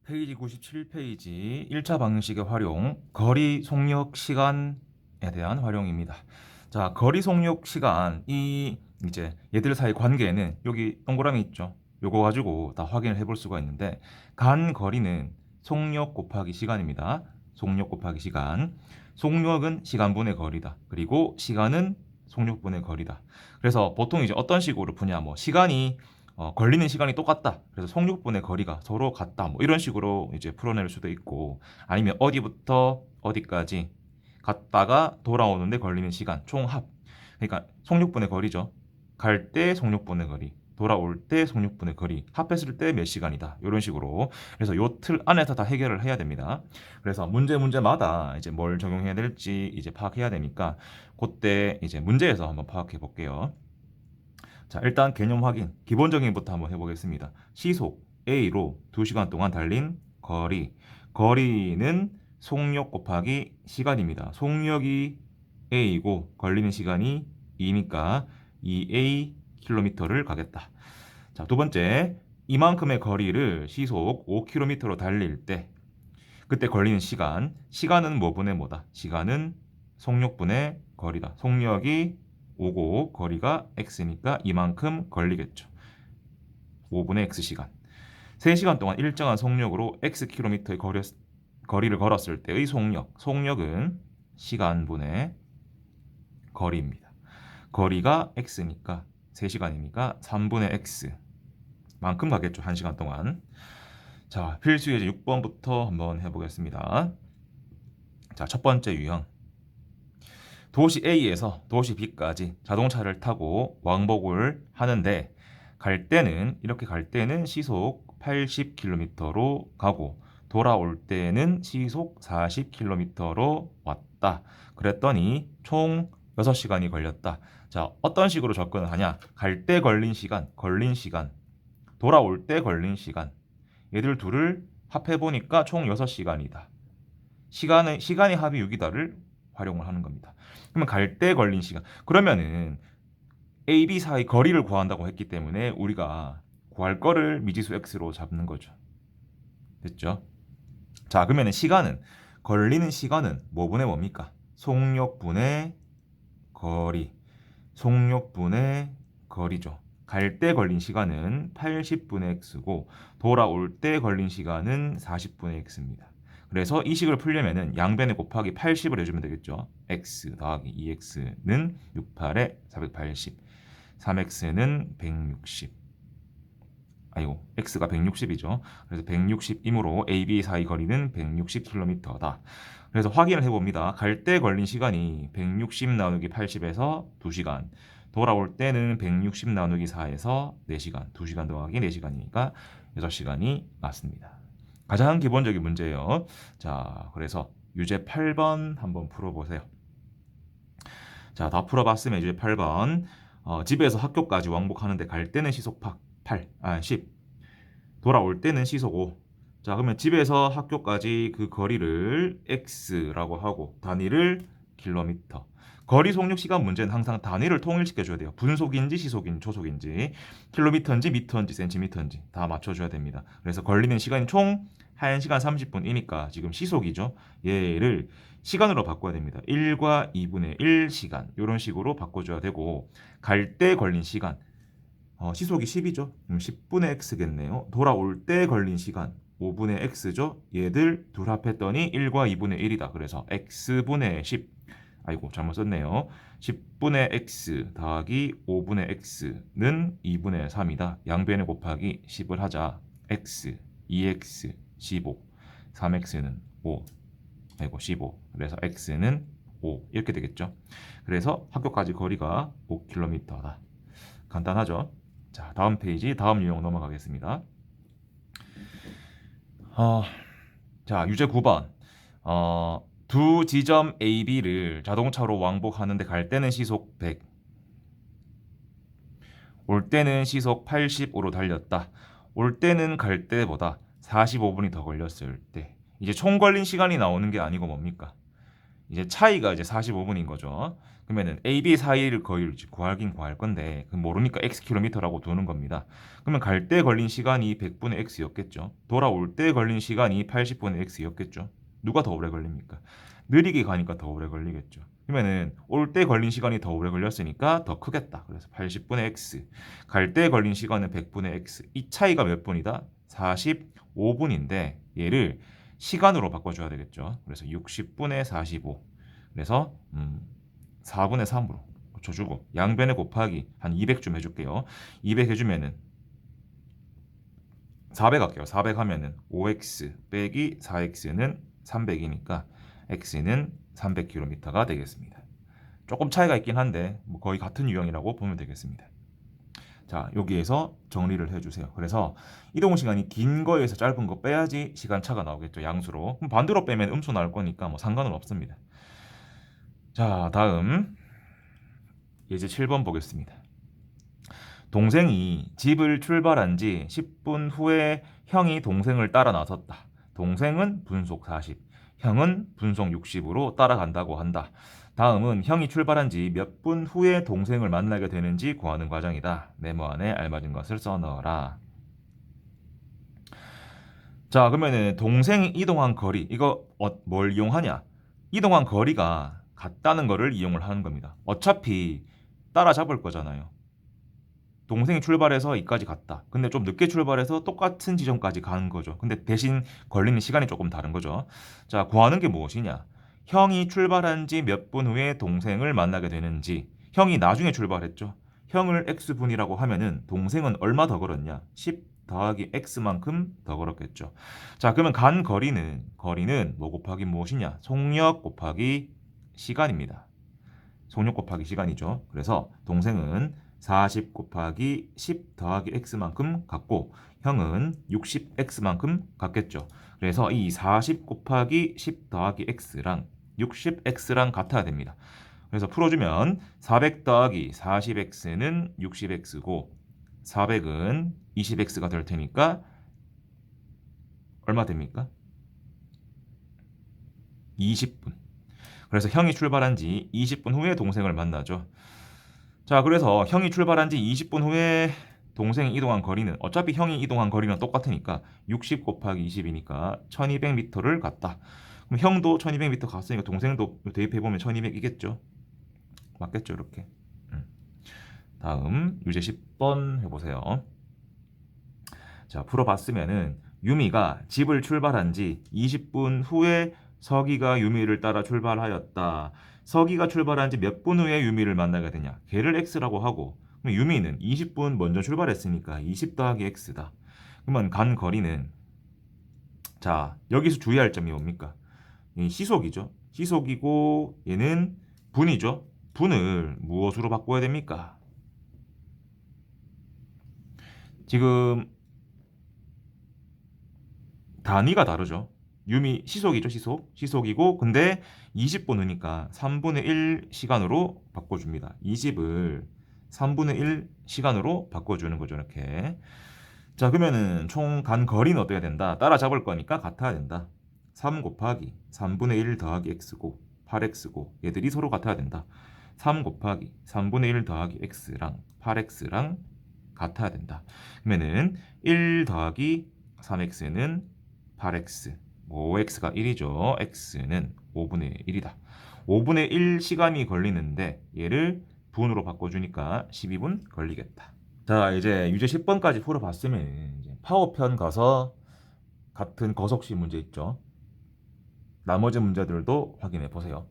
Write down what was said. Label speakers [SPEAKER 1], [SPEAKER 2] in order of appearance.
[SPEAKER 1] 페이지 97페이지 1차 방정식의 활용, 거리 속력 시간에 대한 활용입니다. 자, 거리 속력 시간, 이제 얘들 사이 관계는 여기 동그라미 있죠. 요거 가지고 다 확인을 해볼 수가 있는데, 간 거리는 속력 곱하기 시간입니다. 속력 곱하기 시간. 속력은 시간분의 거리다. 그리고 시간은 속력분의 거리다. 그래서 보통 이제 어떤 식으로 푸냐, 뭐 시간이 걸리는 시간이 똑같다. 그래서 속력분의 거리가 서로 같다. 뭐 이런 식으로 이제 풀어낼 수도 있고, 아니면 어디부터 어디까지 갔다가 돌아오는데 걸리는 시간 총합. 그러니까 속력분의 거리죠. 갈 때 속력분의 거리, 돌아올 때 속력분의 거리, 합했을 때 몇 시간이다. 이런 식으로. 그래서 요 틀 안에서 다 해결을 해야 됩니다. 그래서 문제마다 이제 뭘 적용해야 될지 이제 파악해야 되니까 그때 이제 문제에서 한번 파악해 볼게요. 자, 일단 개념 확인. 기본적인 것부터 한번 해보겠습니다. 시속 A로 2시간 동안 달린 거리. 거리는 속력 곱하기 시간입니다. 속력이 A이고 걸리는 시간이 2니까 2A 킬로미터를 가겠다. 자, 두 번째. 이만큼의 거리를 시속 5km로 달릴 때 그때 걸리는 시간. 시간은 뭐분의 뭐다? 시간은 속력분의 거리다. 속력이 5고 거리가 x니까 이만큼 걸리겠죠. 5분의 x시간. 3시간 동안 일정한 속력으로 xkm의 거리를 걸었을 때의 속력. 속력은 시간분의 거리입니다. 거리가 x니까 3시간이니까 3분의 x 만큼 가겠죠. 1시간 동안. 자, 필수 예제 6번부터 한번 해보겠습니다. 자, 첫 번째 유형. 도시 A에서 도시 B까지 자동차를 타고 왕복을 하는데 이렇게 갈 때는 시속 80km로 가고 돌아올 때는 시속 40km로 왔다. 그랬더니 총 6시간이 걸렸다. 자, 어떤 식으로 접근을 하냐? 갈 때 걸린 시간, 돌아올 때 걸린 시간. 얘들 둘을 합해 보니까 총 6시간이다. 시간이 합이 6이다를 활용을 하는 겁니다. 그러면 갈 때 걸린 시간. 그러면은 A, B 사이 거리를 구한다고 했기 때문에 우리가 구할 거를 미지수 x로 잡는 거죠. 됐죠? 자, 그러면은 걸리는 시간은 뭐분의 뭡니까? 속력분의 거리. 속력분의 거리죠. 갈 때 걸린 시간은 80분의 x고 돌아올 때 걸린 시간은 40분의 x입니다. 그래서 이 식을 풀려면은 양변에 곱하기 80을 해주면 되겠죠. x 더하기 2x는 68에 480, 3x는 160. 아이고, x가 160이죠. 그래서 160이므로 A, B 사이 거리는 160km다. 그래서 확인을 해봅니다. 갈 때 걸린 시간이 160 나누기 80에서 2시간. 돌아올 때는 160 나누기 4에서 4시간. 2시간 더하기 4시간이니까 6시간이 맞습니다. 가장 기본적인 문제예요. 자, 그래서 유제 8번 한번 풀어보세요. 자, 다 풀어봤으면 유제 8번. 집에서 학교까지 왕복하는데 갈 때는 시속 10. 돌아올 때는 시속 5. 자, 그러면 집에서 학교까지 그 거리를 x라고 하고 단위를 킬로미터. 거리 속력 시간 문제는 항상 단위를 통일시켜줘야 돼요. 분속인지 시속인지 초속인지 킬로미터인지 미터인지 센티미터인지 다 맞춰줘야 됩니다. 그래서 걸리는 시간이 총 1시간 30분이니까 지금 시속이죠. 얘를 시간으로 바꿔야 됩니다. 1과 2분의 1 시간 이런 식으로 바꿔줘야 되고 갈 때 걸린 시간 시속이 10이죠. 10분의 x겠네요. 돌아올 때 걸린 시간 5분의 x죠. 얘들 둘 합했더니 1과 2분의 1이다. 그래서 x분의 10. 아이고, 잘못 썼네요. 10분의 x 더하기 5분의 x는 2분의 3이다. 양변에 곱하기 10을 하자. x, 2x, 15. 3x는 5. 아이고, 15. 그래서 x는 5. 이렇게 되겠죠. 그래서 학교까지 거리가 5km다. 간단하죠. 자, 다음 페이지, 다음 유형 넘어가겠습니다. 자, 유제 9번. 두 지점 A, B를 자동차로 왕복하는데 갈 때는 시속 100, 올 때는 시속 80으로 달렸다. 올 때는 갈 때보다 45분이 더 걸렸을 때. 이제 총 걸린 시간이 나오는 게 아니고 뭡니까? 이제 차이가 이제 45분인 거죠. 그러면은 A, B 사이를 거리를 구하긴 구할 건데 모르니까 x 킬로미터라고 두는 겁니다. 그러면 갈 때 걸린 시간이 100분의 x였겠죠. 돌아올 때 걸린 시간이 80분의 x였겠죠. 누가 더 오래 걸립니까? 느리게 가니까 더 오래 걸리겠죠. 그러면은 올 때 걸린 시간이 더 오래 걸렸으니까 더 크겠다. 그래서 80분의 x. 갈 때 걸린 시간은 100분의 x. 이 차이가 몇 분이다? 45분인데 얘를 시간으로 바꿔줘야 되겠죠. 그래서 60분의 45. 그래서 4분의 3으로 고쳐주고 양변에 곱하기 한 200좀 해줄게요. 200 해주면은 400 할게요. 400 하면은 5x 빼기 4x는 300이니까 x는 300km가 되겠습니다. 조금 차이가 있긴 한데 뭐 거의 같은 유형이라고 보면 되겠습니다. 자, 여기에서 정리를 해주세요. 그래서 이동 시간이 긴 거에서 짧은 거 빼야지 시간차가 나오겠죠. 양수로. 그럼 반대로 빼면 음수 나올 거니까 뭐 상관은 없습니다. 자, 다음 예제 7번 보겠습니다. 동생이 집을 출발한 지 10분 후에 형이 동생을 따라 나섰다. 동생은 분속 40, 형은 분속 60으로 따라간다고 한다. 다음은 형이 출발한 지 몇 분 후에 동생을 만나게 되는지 구하는 과정이다. 네모 안에 알맞은 것을 써넣어라. 자, 그러면은 동생이 이동한 거리, 이거 뭘 이용하냐? 이동한 거리가 같다는 거를 이용을 하는 겁니다. 어차피 따라잡을 거잖아요. 동생이 출발해서 이까지 갔다. 근데 좀 늦게 출발해서 똑같은 지점까지 가는 거죠. 근데 대신 걸리는 시간이 조금 다른 거죠. 자, 구하는 게 무엇이냐? 형이 출발한 지 몇 분 후에 동생을 만나게 되는지. 형이 나중에 출발했죠. 형을 x분이라고 하면은 동생은 얼마 더 걸었냐? 10 더하기 x만큼 더 걸었겠죠. 자, 그러면 간 거리는 뭐 곱하기 무엇이냐? 속력 곱하기 시간입니다. 속력 곱하기 시간이죠. 그래서 동생은 40 곱하기 10 더하기 x만큼 갔고 형은 60x만큼 갔겠죠. 그래서 이 40 곱하기 10 더하기 x랑 60x랑 같아야 됩니다. 그래서 풀어주면 400 더하기 40x는 60x고 400은 20x가 될 테니까 얼마 됩니까? 20분. 그래서 형이 출발한 지 20분 후에 동생을 만나죠. 자, 그래서 형이 출발한 지 20분 후에 동생이 이동한 거리는 어차피 형이 이동한 거리는 똑같으니까 60 곱하기 20이니까 1200m를 갔다. 그럼 형도 1200m 갔으니까 동생도 대입해보면 1200이겠죠. 맞겠죠, 이렇게. 다음 유제 10번 해보세요. 자, 풀어봤으면은 유미가 집을 출발한 지 20분 후에 서기가 유미를 따라 출발하였다. 서기가 출발한 지 몇 분 후에 유미를 만나게 되냐? 걔를 x라고 하고 그럼 유미는 20분 먼저 출발했으니까 20 더하기 x다. 그러면 간 거리는 자, 여기서 주의할 점이 뭡니까? 이 시속이죠. 시속이고 얘는 분이죠. 분을 무엇으로 바꿔야 됩니까? 지금 단위가 다르죠. 유미 시속이죠, 시속이고 근데 20분 후니까 3분의 1 시간으로 바꿔줍니다. 20을 3분의 1 시간으로 바꿔주는 거죠, 이렇게. 자, 그러면은 총 간 거리는 어떻게 된다? 따라잡을 거니까 같아야 된다. 3 곱하기 3분의 1 더하기 x고 8x고 얘들이 서로 같아야 된다. 3 곱하기 3분의 1 더하기 x랑 8x랑 같아야 된다. 그러면은 1 더하기 3x는 8x, 5x가 1이죠. x는 5분의 1이다. 5분의 1 시간이 걸리는데 얘를 분으로 바꿔주니까 12분 걸리겠다. 자, 이제 유제 10번까지 풀어봤으면 이제 파워편 가서 같은 거석식 문제 있죠. 나머지 문제들도 확인해 보세요.